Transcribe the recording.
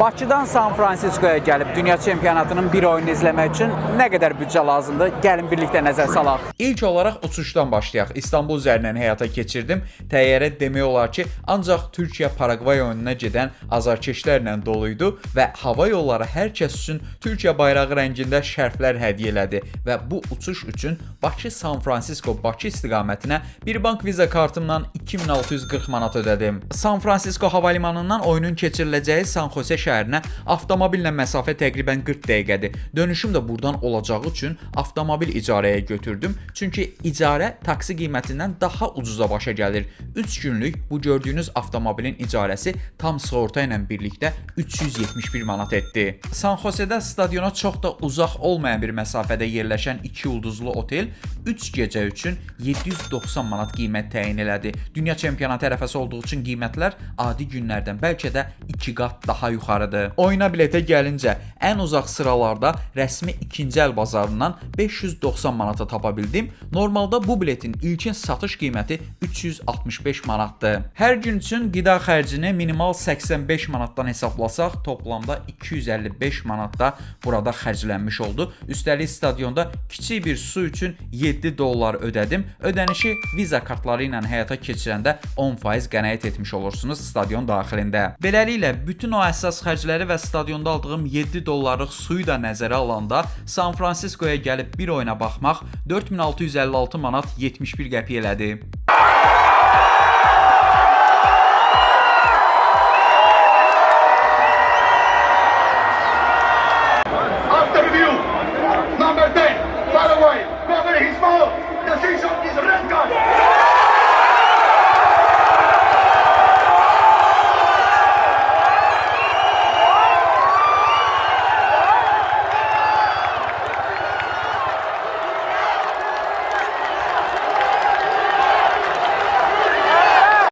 Bakıdan San Fransiskoya gəlib dünya çempionatının bir oyunu izləmək üçün nə qədər büdcə lazımdır? Gəlin birlikdə nəzər salaq. İlk olaraq uçuşdan başlayaq. İstanbul üzərindən həyata keçirdim. Təyyarə demək olar ki, ancaq Türkiyə-Paragvay oyununa gedən azarkeşlərlə doluydu və hava yolları hər kəs üçün Türkiyə bayrağı rəngində şərflər hədiyyə elədi və bu uçuş üçün Bakı-San Fransisko-Bakı istiqamətinə bir bank viza kartımla 2640 manat ödədim. San Fransisko hava limanından oyunun keçiriləcəyi San Jose şəhərinə avtomobillə məsafə təqribən 40 dəqiqədir. Dönüşüm də buradan olacağı üçün avtomobil icarəyə götürdüm. Çünki icarə taksi qiymətindən daha ucuza başa gəlir. 3 günlük bu gördüyünüz avtomobilin icarəsi tam sığorta ilə birlikdə 371 manat etdi. San Jose'də stadiona çox da uzaq olmayan bir məsafədə yerləşən 2 ulduzlu otel 3 gecə üçün 790 manat qiymət təyin elədi. Dünya çempionatı ərəfəsi olduğu üçün qiymətlər adi günlərdən bəlkə də 2 qat daha yuxarıdır. Oyuna biletə gəlincə, ən uzaq sıralarda rəsmi ikinci əl bazarından 590 manata tapa bildim. Normalda bu biletin ilkin satış qiyməti 365 manatdır. Hər gün üçün qida xərcini minimal 85 manatdan hesablasaq, toplamda 255 manat da burada xərclənmiş oldu. Üstəlik stadionda kiçik bir su üçün 7 dollar ödədim. Ödənişi viza kartları ilə həyata keçirəndə 10% qənaət etmiş olursunuz stadion daxilində. Beləliklə, bütün o əsas xərcləri və stadionda aldığım 7 dollarlıq suyu da nəzərə alanda San Fransiskoya gəlib bir oyuna baxmaq 4656 manat 71 qəpik elədi.